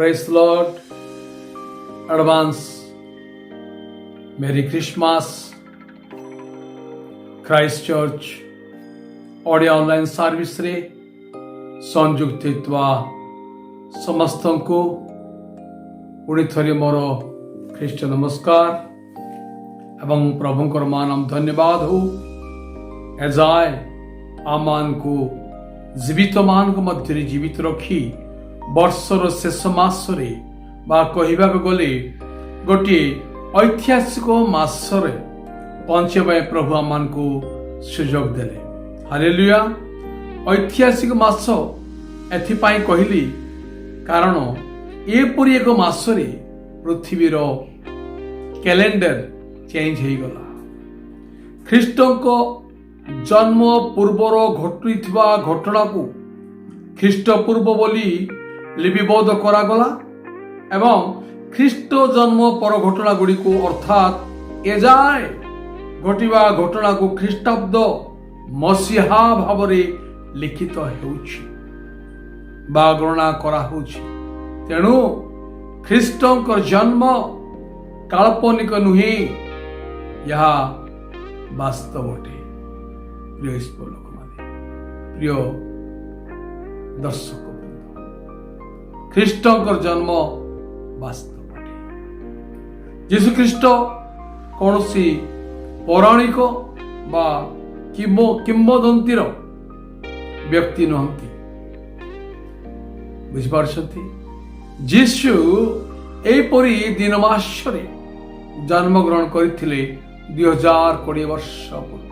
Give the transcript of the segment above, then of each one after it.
Praise the Lord. Advance Merry Christmas. Christ Church audio online service रे संयुक्त होता समस्त को पुणी थरे मोर ख्रीष्ट नमस्कार एवं प्रभुंकर मान धन्यवाद हो एजाए आमान को जीवित मान को मध्य जीवित रखी वर्षर शेष मासरे बा कहवा गले गोटे ऐतिहासिक मासरे पहुंचवा प्रभु आमान को सुजोग देले। हालेलुया। ऐतिहासिक मास एथिपाई कहली कारण एपरी एक मासरे पृथ्वीर कैलेंडर चेंज हो गला। ख्रीष्टों को जन्म पूर्वर घटुवा घटना को ख्रीष्ट पूर्व बोली लिपिबद्ध करागला एवं ख्रीष्ट जन्म पर घटना गुड़ी को अर्थात एजाए घटिवा घटना को ख्रीष्टाब्द मसीहा भाव लिखित होउछि बा गणना करा होउछि। तेणु ख्रीष्टों जन्म काल्पनिक नुहे यह वास्तव अटे। प्रिय लोक माने प्रिय दर्शक ख्रीष्टों जन्म वास्तव अटे। यीशु ख्रीष्ट कौन सी पौराणिक बा किंवदंतीर व्यक्ति नुहंती। बुझिपारछंती यीशु एपरी दिन मासरे जन्म ग्रहण करथिले 2020 वर्ष पूर्व।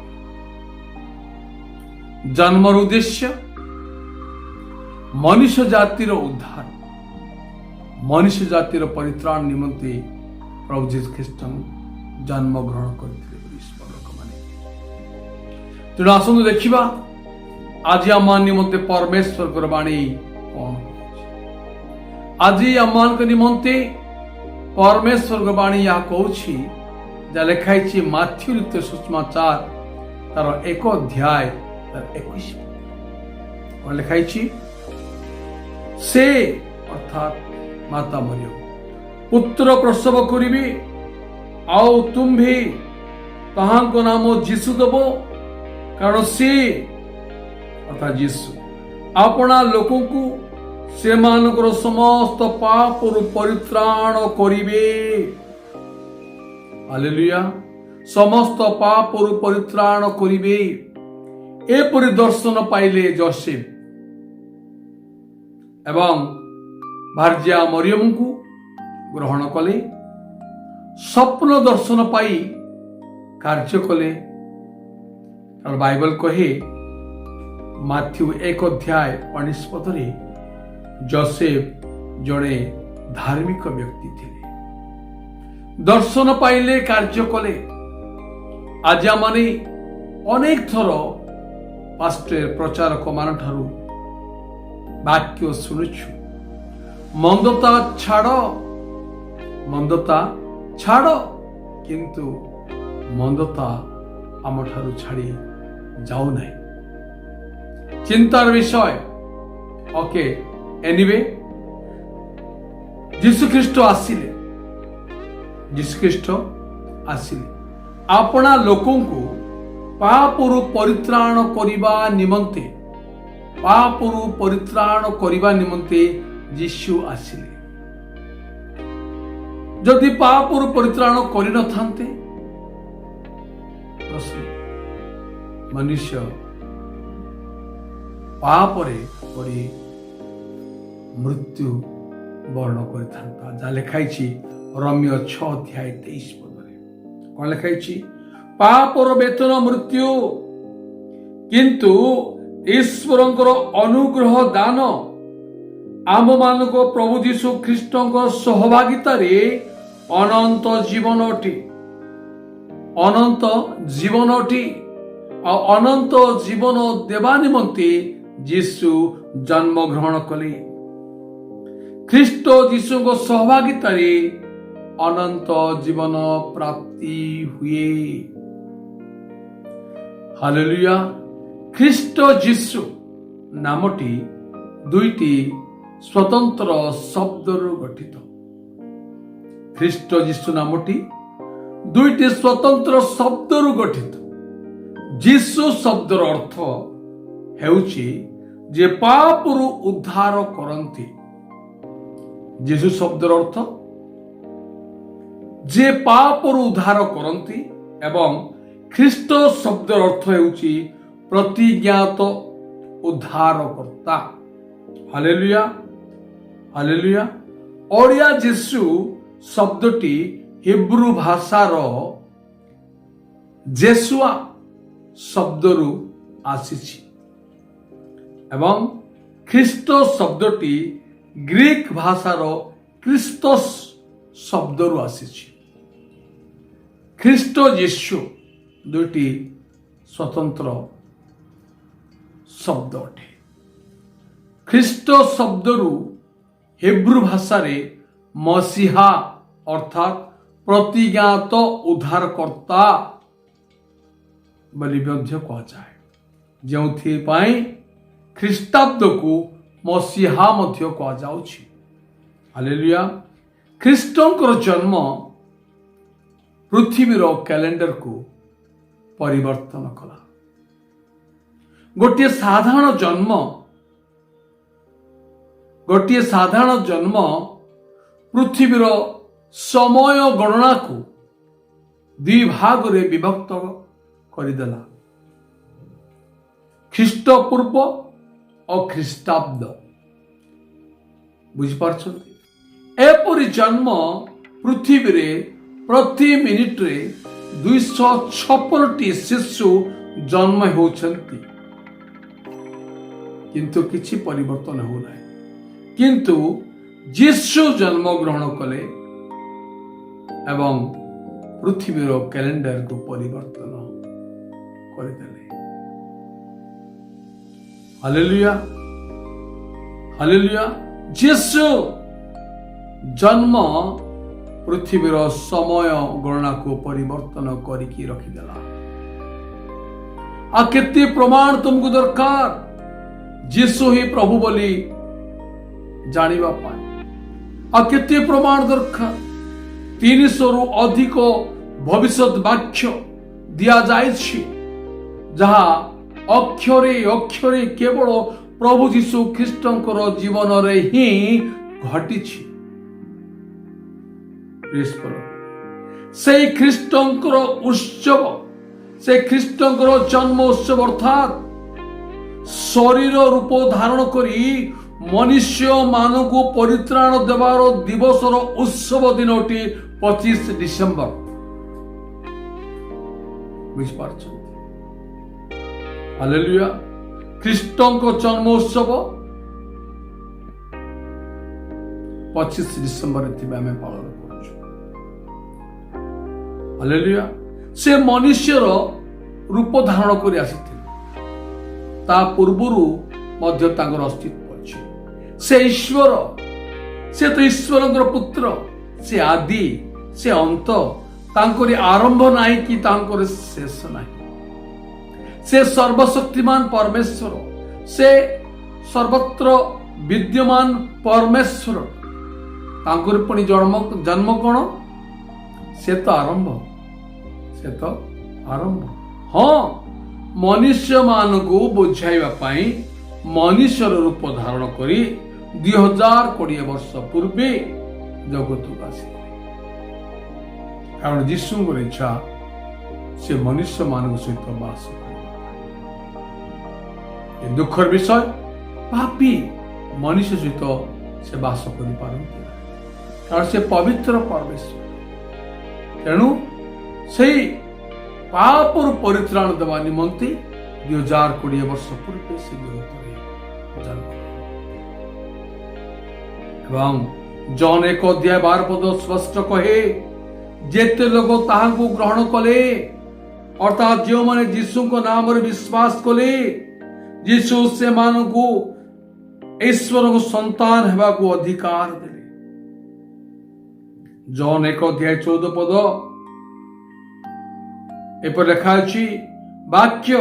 जन्मर उद्देश्य मनुष्य जातिर उद्धार मनुष्य जातिर परित्राण निमंते प्रभु जीसु ख्रीष्ट जन्म ग्रहण करथिले। तेणु आसतु देखिबा आज आम निमंते परमेश्वर बाणी कौन आज आम निमंते परमेश्वर बाणी या कहूछि जा लिखाई माथ्यू लिखित सुसमाचार तार 1 अध्याय 21 कौन लिखाई से अर्थात माता मरियम पुत्र प्रसव करिबे आओ तुम भी ताहांको नाम जीसु दबो कारण से अर्थात जीसु अपना लोकों को से मानकर समस्त पाप परित्राण करिबे। हालेलुया। समस्त पाप परित्राण करिबे एपरि दर्शन पाइले जोसेफ एवं भार्या मरियम को ग्रहण कले स्वप्न दर्शन पाई कार्य कले। बाइबल कहे माथ्यू 1 अध्याय 19 पदरे जोसेफ जड़े धार्मिक व्यक्ति थे दर्शन पाइले कार्य कले। आज माने अनेक थर पास्टर प्रचारक मान ठारू वाक्य शुणुछु मंदता छाड़ किंतु मंदता आम ठारू छाड़ी जाऊ नहीं। चिंतार विषय ओके एनीवे यीशु ख्रीष्ट आसिले अपना लोकों को पापरु परित्राण करिबा निमंते यीशु आसिले। जदि पापरु परित्राण करि न थांते मनुष्य पापरे पड़ी मृत्यु वर्ण करता जा लिखाई रोमियो 6 अध्याय 23 पदरे कौन लिखाई पापर वेतन मृत्यु किंतु ईश्वरंकर अनुग्रह दान आम मानक प्रभु यीशु ख्रीष्टंकर सहभागिता रे अनंत जीवन अटे अनंत जीवन देवा निमंते यीशु जन्म ग्रहण कले। ख्रीष्ट यीशु को सहभागिता रे अनंत जीवन प्राप्ति हुए। हालेलुया। ख्रीष्ट यीशु नामटी दुईटी स्वतंत्र शब्दरू गठित। ख्रीष्ट यीशु नामटी दुईटी स्वतंत्र शब्दरू गठित। यीशु शब्दर अर्थ हेउची जे पापरू उद्धार करती। यीशु शब्दर अर्थ जे पापरू उद्धार करती एवं ख्रीष्ट शब्दर अर्थ हेउची प्रतिज्ञात उद्धारकर्ता। हालेलुया हालेलुया। ओडिया यीशु शब्दटी हिब्रू भाषार जेसुआ शब्दरू आसीछि एवं ख्रीष्ट शब्दटी ग्रीक भाषार क्रिस्तोस शब्दरू आसीछि। ख्रीष्ट यीशु दुईटी स्वतंत्र शब्द अटे। ख्रीष्ट शब्दरू हिब्रू भाषारे मसीहा अर्थात प्रतिज्ञात उद्धारकर्ता बोली मध्य कहुए, जो ख्रीष्टाब्द को मसीहा मध्य कहुछि। हालेलुया। ख्रीष्टंकर जन्म पृथ्वीर कैलेंडर को परिवर्तन कला। गोटे साधारण जन्म पृथ्वीर समय गणना को दुई भाग रे विभक्त करदेला, ख्रीष्ट पूर्व और ख्रीष्टाब्द। बुझिपारछन्ति एपरि जन्म पृथ्वी रे प्रति मिनिट रे 256 शिशु जन्म होउछन्ति, किंतु किछि परिवर्तन हो नाही। किंतु यीशु जन्म ग्रहण कले एवं पृथ्वीर कैलेंडर को परिवर्तन करदेले। Hallelujah hallelujah. यीशु जन्म पृथ्वीर समय गणना को परिवर्तन करिकी रखिदेला। आ केते प्रमाण तुमको दरकार यीशु ही प्रभु बोली जानिबा पाए। आ केते प्रमाण दरकार 300 रु अधिक भविष्यत वाक्य दिया जाइछि, जहा अक्षरे अक्षरे केवल प्रभु यीशु ख्रीष्टंकर जीवन रे ही घटिछि। से ख्रीष्टंकर उत्सव, से ख्रीष्टंकर जन्म उत्सव अर्थात शरीर रूप धारण करी मनुष्य मानक परित्राण देवार दिवसर उत्सव दिनटी 25 डिसेम्बर। बुझिपारछन्ति? हालेलुया। ख्रीष्टंक जन्म उत्सव 25 डिसेम्बर आम पालन करुछु। हालेलुया। से मनुष्यर रूप धारण कर आसीथिले, ता पूर्वरु मध्य तांकर अस्तित्व अछि। से ईश्वर, से तो ईश्वरंकर पुत्र, से आदि, से अंत, तांकर आरंभ नाही कि तांकर शेष नाही। से सर्वशक्तिमान परमेश्वर, से सर्वत्र विद्यमान परमेश्वर, तांकर पुणी जन्म कौन? से तो आरंभ, से तो आरंभ। हाँ, मनुष्य मान को बुझाइबा पाई मनुष्यर रूप धारण करी 2020 वर्ष पूर्वे जगत को आसी। कारण यीशुଙ୍କର इच्छा से मनुष्य मान सहित बास करे। दुखर विषय, पापी मनुष्य सहित से बास कर पारती, कारण से पवित्र परमेश्वर। तेणु से पाप परित्राण देवा निमंते 2020 वर्ष पूर्वे से जन्म। जॉन 1:12 स्पष्ट कहे, जेते लोग ताहांकु ग्रहण कले अर्थात जो माने यीशु को नाम रे विश्वास कले, यीशु से मानकु ईश्वर को संतान हेबा को अधिकार देले। जॉन 1:14 एपर लिखा अछि, वाक्य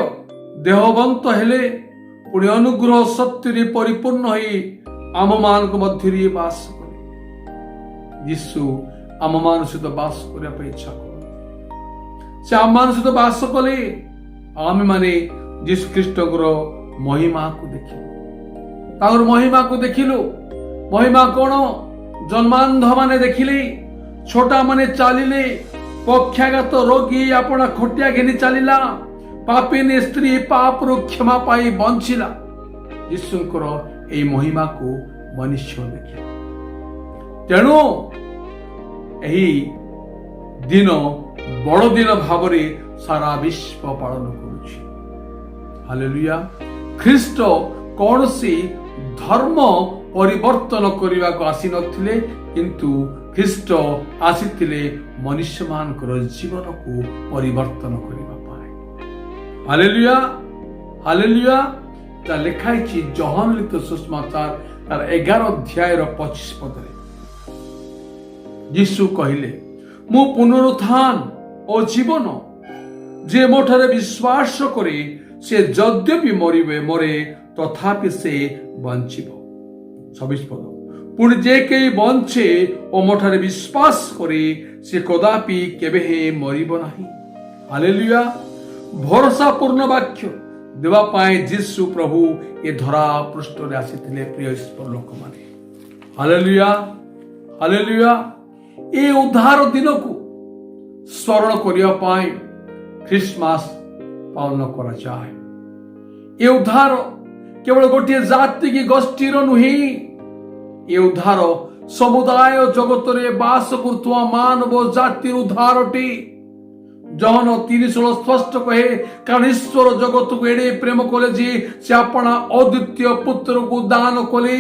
देहवंत हेले पुणी अनुग्रह सत्य परिपूर्ण होई आम मान मध्य बास करे यीशु आम मान सहित बास करने इच्छा कर से आम मान सहित बास कले आम माने यीशु ख्रीष्ट महिमा को देखिलु महिमा को देखिलु महिमा कौन जन्मांध माने देखिले छोटा माने चलिले पक्षाघात रोगी आपण खटिया घिनी चलिला पापिनी स्त्री पाप रु क्षमा पाई बंचिला यीशुंकर ए महिमा को मनुष्य देखिला तेणु एही दिन बड़ दिन भावरे सारा विश्व पालन करुछि हालेलुया ख्रीष्ट कौन सी धर्म परिवर्तन करने को आसी नथिले किंतु ख्रीष्ट आसीथिले मनुष्य मानकर जीवन को परिवर्तन करने पाए हालेलुया हालेलुया ता लिखाई जहन लिखित सुसमाचार तार 11 अध्याय 25 पदरे यीशु कहिले मु पुनरुत्थान और जीवन जे मोठरे विश्वास करे से यद्यपि मरिबे मरे तथापि से बंचिब 26 पद पुणी जे कई बंचे और मोठरे विश्वास करे से कदापि केबे हे मरिब नाही हालेलुया भरोसा पूर्ण वाक्य देवा पाए यीशु प्रभु ये धरा पृष्ठ रे आसीथिले प्रिय ईश्वर लोक माने हालेलुया हालेलुया ए उद्धार दिन को स्मरण करिया पाए क्रिसमस पालन करा जाए ये उद्धार केवल गोटे जाति की गोष्ठी नुहे ये उद्धार समुदाय जगत रे बास करथुआ मानव जाति उद्धार अटे जहन 3:16 स्पष्ट कहे कारण ईश्वर जगत को एडे प्रेम कले जे से अपना अद्वितीय पुत्र को दान कले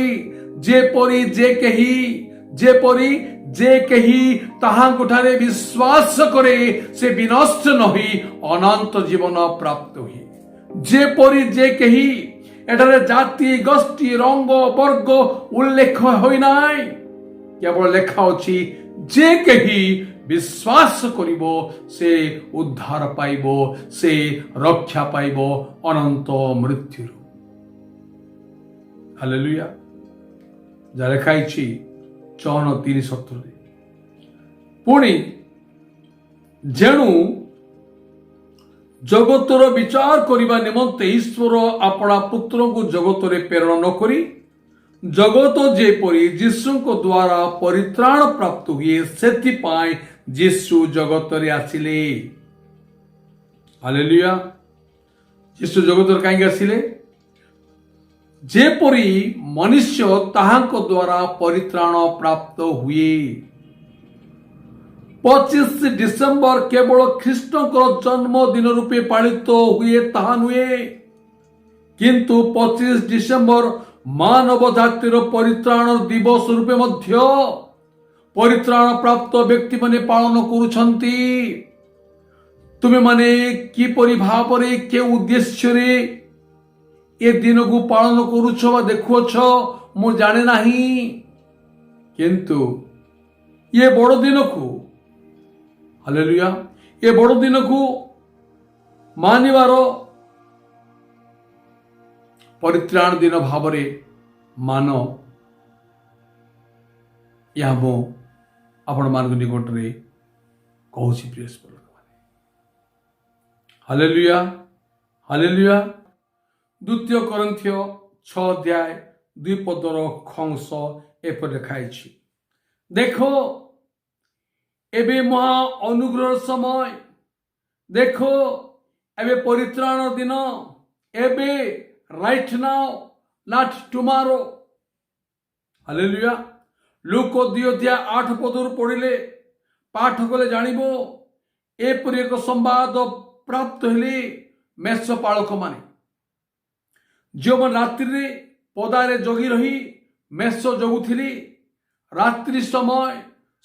जे कही ताहांठारे विश्वास करे से विनष्ट नही अनंत जीवन प्राप्त हुए जे कही एठारे जाति गोष्ठी रंग वर्ग उल्लेख होई नाई केवल लेखा अछि जे कही विश्वास करिबो से उद्धार पाइबो से रक्षा पाइबो अनंत मृत्यु हालेलुया जा लेखाई 4:3-17 पुणी जेणु जगतर विचार करने निमंते ईश्वर अपना पुत्र को जगत रे प्रेरण न करी जगत जेपरी यीशु द्वारा परित्राण प्राप्त हुए से यीशु जगत रे आसिले हालेलुया यीशु जगत रे काहे आसिले जेपरी मनुष्य ताहांक द्वारा परित्राण प्राप्त हुए 25 डिसेंबर केवल ख्रीष्ट जन्मदिन रूपे पालित हुए ताहा नुहे किंतु 25 डिसेंबर मानव जातिर परित्राण दिवस रूपे मध्य परित्राण प्राप्त व्यक्ति माने पालन करुछंती तुमे माने किपरि भावरे के उद्देश्य रे ए दिन को पालन करुछ बा देखुछ मु जाने नाही किंतु ये बड़ दिन को हालेलुया ये बड़ दिन को मानिवार परित्राण दिन भावरे मान या मो आपण मान निकट रे कहूछि प्रिय लोक हालेलुया हालेलुया द्वितीय कोरिन्थियो 6:2 खंस एपर लिखाइछि देखो एबे महा अनुग्रह समय देखो एबे परित्राण दिन एबे right now not tomorrow hallelujah look 2:8 पढ़िले पाठ कले जानिबो एपरि एक संवाद प्राप्त हेले मेष पालक माने जो मन रात्रि पदारे जगी रही मेष जगुथिली रात्रि समय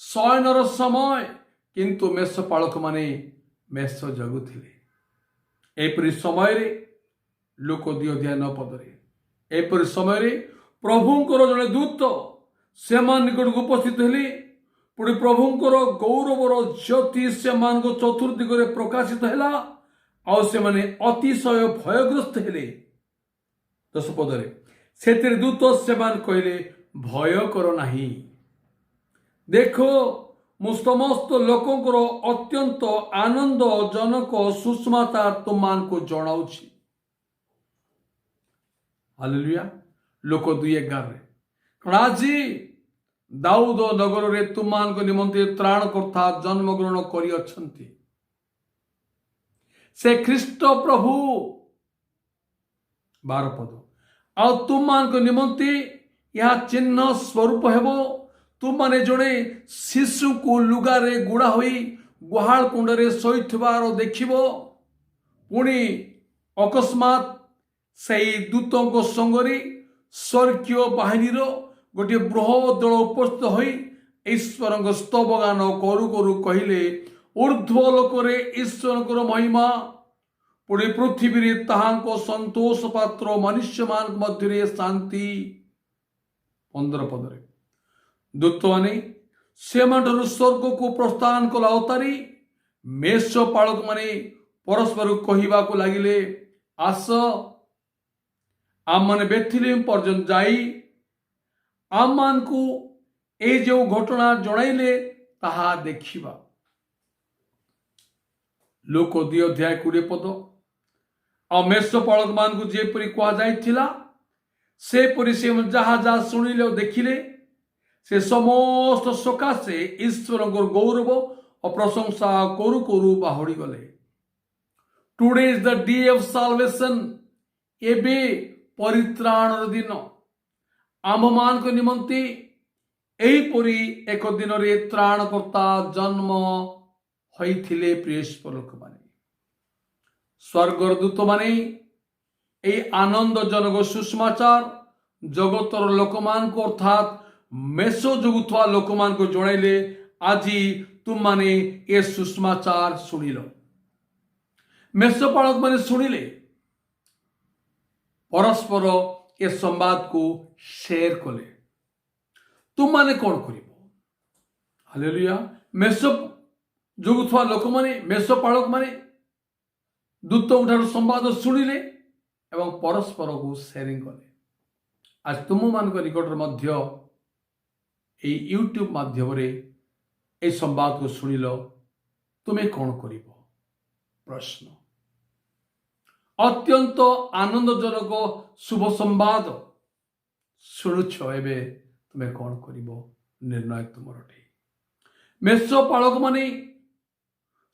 शयनर समय किंतु मेष पालक माने मेष जगुथिले एपरि समय रे लोक 2:9 एपरि समय रे प्रभुंकर जने दूत सेमान निकट उपस्थित हेले पुणी प्रभुंकर गौरवर ज्योति सेमान चतुर्दिग प्रकाशित हैला आ से माने अतिशय भयग्रस्त हेले 10 पदरे ସେଥିରେ ଦୂତ ସେମାନେ କହିଲେ ଭୟ କର ନାହିଁ, ଦେଖ ମୁଁ ସମସ୍ତ ଲୋକଙ୍କର ଅତ୍ୟନ୍ତ ଆନନ୍ଦଜନକ ସୁସମାଚାର ତୁମମାନଙ୍କୁ ଜଣାଉଛି। ହାଲେଲୁୟା। ଲୋକ 2:11 କାରଣ ଆଜି ଦାଉଦ ନଗରରେ ତୁମମାନଙ୍କ ନିମନ୍ତେ ତ୍ରାଣକର୍ତ୍ତା ଜନ୍ମଗ୍ରହଣ କରିଅଛନ୍ତି। ସେ ଖ୍ରୀଷ୍ଟ ପ୍ରଭୁ। 12 ପଦ ଆଉ ତୁମମାନଙ୍କ ନିମନ୍ତେ ଏହା ଚିହ୍ନ ସ୍ୱରୂପ ହେବ, ତୁମମାନେ ଜଣେ ଶିଶୁକୁ ଲୁଗାରେ ଗୁଡ଼ା ହୋଇ ଗୁହାଳ କୁଣ୍ଡରେ ଶୋଇଥିବାର ଦେଖିବ। ପୁଣି ଅକସ୍ମାତ୍ ସେହି ଦୂତଙ୍କ ସଙ୍ଗରେ ସ୍ୱର୍ଗୀୟ ବାହିନୀର ଗୋଟିଏ ବୃହତ୍ ଦଳ ଉପସ୍ଥିତ ହୋଇ ଈଶ୍ୱରଙ୍କ ସ୍ତବଗାନ କରୁ କରୁ କହିଲେ, ଊର୍ଦ୍ଧ୍ୱ ଲୋକରେ ଈଶ୍ୱରଙ୍କର ମହିମା, ପୁଣି ପୃଥିବୀରେ ତାହାଙ୍କ ସନ୍ତୋଷ ପାତ୍ର ମନୁଷ୍ୟମାନଙ୍କ ମଧ୍ୟରେ ଶାନ୍ତି। 15 ପଦରେ ଦୂତମାନେ ସେମାନଠାରୁ ସ୍ୱର୍ଗକୁ ପ୍ରସ୍ଥାନ କଲା ଅତାରି ମେଷପାଳକମାନେ ପରସ୍ପରକୁ କହିବାକୁ ଲାଗିଲେ, ଆସ ଆମମାନେ ବେଥଲେହେମ୍ ପର୍ଯ୍ୟନ୍ତ ଯାଇ ଆମମାନଙ୍କୁ ଏହି ଯେଉଁ ଘଟଣା ଜଣାଇଲେ ତାହା ଦେଖିବା। ଲୋକ 2:20 ପଦ ଆଉ ମେଷପାଳକମାନଙ୍କୁ ଯେପରି କୁହାଯାଇଥିଲା ସେପରି ସେ ଯାହା ଯାହା ଶୁଣିଲେ ଓ ଦେଖିଲେ, ସେ ସମସ୍ତ ସକାଶେ ଈଶ୍ୱରଙ୍କର ଗୌରବ ଓ ପ୍ରଶଂସା କରୁ କରୁ ବାହୁଡ଼ି ଗଲେ। Today is the day of salvation. ଏବେ ପରିତ୍ରାଣର ଦିନ। ଆମ୍ଭମାନଙ୍କ ନିମନ୍ତେ ଏହିପରି ଏକ ଦିନରେ ତ୍ରାଣକର୍ତ୍ତା ଜନ୍ମ ହୋଇଥିଲେ। ପ୍ରିୟ ଲୋକମାନେ, ସ୍ୱର୍ଗର ଦୂତମାନେ ଏହି ଆନନ୍ଦଜନକ ସୁସମାଚାର ଜଗତର ଲୋକମାନଙ୍କୁ ଅର୍ଥାତ୍ ମେଷ ଯୁଗୁଥିବା ଲୋକମାନଙ୍କୁ ଜଣାଇଲେ। ଆଜି ତୁମମାନେ ଏ ସୁସମାଚାର ଶୁଣିଲ। ମେଷପାଳକ ମାନେ ଶୁଣିଲେ, ପରସ୍ପର ଏ ସମ୍ବାଦକୁ ସେୟାର କଲେ। ତୁମମାନେ କ'ଣ କରିବ? ହାଲେଲୁୟା। ମେଷ ଯୁଗୁଥିବା ଲୋକମାନେ, ମେଷପାଳକ ମାନେ ଦୂତଙ୍କ ଠାରୁ ସମ୍ବାଦ ଶୁଣିଲେ ଏବଂ ପରସ୍ପରକୁ ସେୟାରିଂ କଲେ। ଆଜି ତୁମମାନଙ୍କ ନିକଟରେ ମଧ୍ୟ ଏହି ୟୁଟ୍ୟୁବ ମାଧ୍ୟମରେ ଏହି ସମ୍ବାଦକୁ ଶୁଣିଲ, ତୁମେ କ'ଣ କରିବ? ପ୍ରଶ୍ନ। ଅତ୍ୟନ୍ତ ଆନନ୍ଦଜନକ ଶୁଭ ସମ୍ବାଦ ଶୁଣୁଛ, ଏବେ ତୁମେ କ'ଣ କରିବ? ନିର୍ଣ୍ଣୟ ତୁମର ଠିକ୍। ମେଷପାଳକ ମାନେ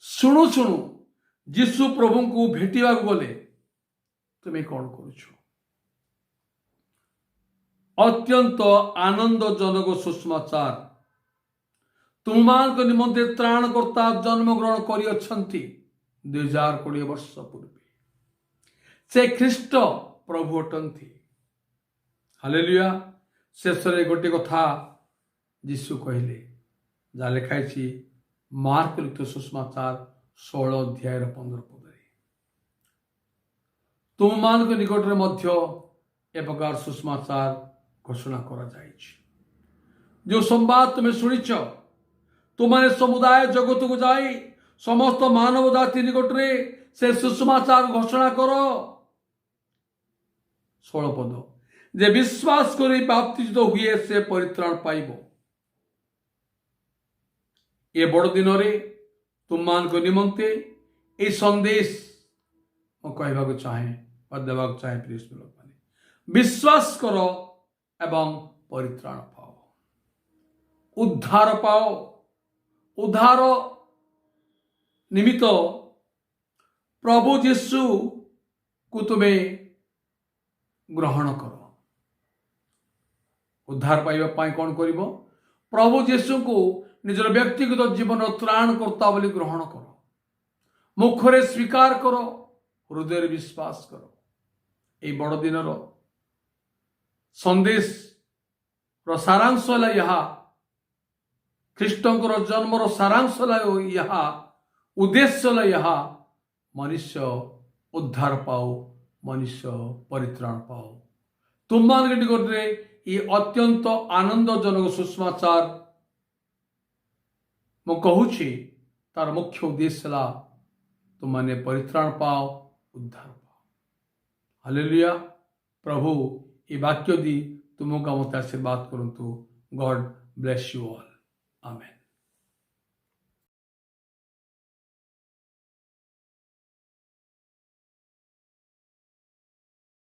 ଶୁଣୁ ଶୁଣୁ ଯୀଶୁ ପ୍ରଭୁଙ୍କୁ ଭେଟିବାକୁ ଗଲେ, ତୁମେ କ'ଣ କରୁଛ? ଅତ୍ୟନ୍ତ ଆନନ୍ଦଜନକ ସୁସମାଚାର ତୁମମାନଙ୍କ ନିମନ୍ତେ ତ୍ରାଣକର୍ତ୍ତା ଜନ୍ମଗ୍ରହଣ କରିଅଛନ୍ତି। 2020 ବର୍ଷ ପୂର୍ବେ ସେ ଖ୍ରୀଷ୍ଟ ପ୍ରଭୁ ଅଟନ୍ତି। ହାଲେଲୁୟା। ଶେଷରେ ଗୋଟିଏ କଥା ଯୀଶୁ କହିଲେ, ଯାହା ଲେଖା ହେଇଛି ମାର୍କ ଲିଖିତ ସୁସମାଚାର 16:15 ପଦରେ। ତୁମମାନଙ୍କ ନିକଟରେ ମଧ୍ୟ ଏ ପ୍ରକାର ସୁସମାଚାର ଘୋଷଣା କରାଯାଇଛି। ଯେଉଁ ସମ୍ବାଦ ତୁମେ ଶୁଣିଛ, ତୁମମାନେ ସମୁଦାୟ ଜଗତକୁ ଯାଇ ସମସ୍ତ ମାନବ ଜାତି ନିକଟରେ ସେ ସୁସମାଚାର ଘୋଷଣା କର। 16 ପଦ, ଯେ ବିଶ୍ୱାସ କରି ବାପ୍ତିସ୍ମ ହୁଏ ସେ ପରିତ୍ରାଣ ପାଇବ। ଏ ବଡ଼ ଦିନରେ ତୁମମାନଙ୍କ ନିମନ୍ତେ ଏହି ସନ୍ଦେଶ ମୁଁ କହିବାକୁ ଚାହେଁ ବା ଦେବାକୁ ଚାହେଁ। ପ୍ରିୟ ଲୋକମାନେ, ବିଶ୍ୱାସ କର ଏବଂ ପରିତ୍ରାଣ ପାଅ, ଉଦ୍ଧାର ପାଅ। ଉଦ୍ଧାର ନିମିତ୍ତ ପ୍ରଭୁ ଯୀଶୁକୁ ତୁମେ ଗ୍ରହଣ କର। ଉଦ୍ଧାର ପାଇବା ପାଇଁ କ'ଣ କରିବ? ପ୍ରଭୁ ଯୀଶୁଙ୍କୁ ନିଜର ବ୍ୟକ୍ତିଗତ ଜୀବନର ତ୍ରାଣକର୍ତ୍ତା ବୋଲି ଗ୍ରହଣ କର। ମୁଖରେ ସ୍ୱୀକାର କର, ହୃଦୟରେ ବିଶ୍ୱାସ କର। ଏହି ବଡ଼ ଦିନର ସନ୍ଦେଶର ସାରାଂଶ ହେଲା ଏହା। ଖ୍ରୀଷ୍ଟଙ୍କର ଜନ୍ମର ସାରାଂଶ ହେଲା ଏହା, ଉଦ୍ଦେଶ୍ୟ ହେଲା ଏହା, ମନୁଷ୍ୟ ଉଦ୍ଧାର ପାଉ, ମନୁଷ୍ୟ ପରିତ୍ରାଣ ପାଉ। ତୁମମାନଙ୍କ ନିକଟରେ ଏହି ଅତ୍ୟନ୍ତ ଆନନ୍ଦଜନକ ସୁସମାଚାର ମୁଁ କହୁଛି, ତାର ମୁଖ୍ୟ ଉଦ୍ଦେଶ୍ୟ ହେଲା ତୁମମାନେ ପରିତ୍ରାଣ ପାଅ, ଉଦ୍ଧାର ପାଅ। ହାଲେଲୁୟା। ପ୍ରଭୁ এই বাক্য দি ତୁମକୁ ମତେ ଆଶୀର୍ବାଦ କରନ୍ତୁ। ଗଡ୍ ବ୍ଲେସ୍ ୟୁ ଅଲ୍। ଆମେନ୍।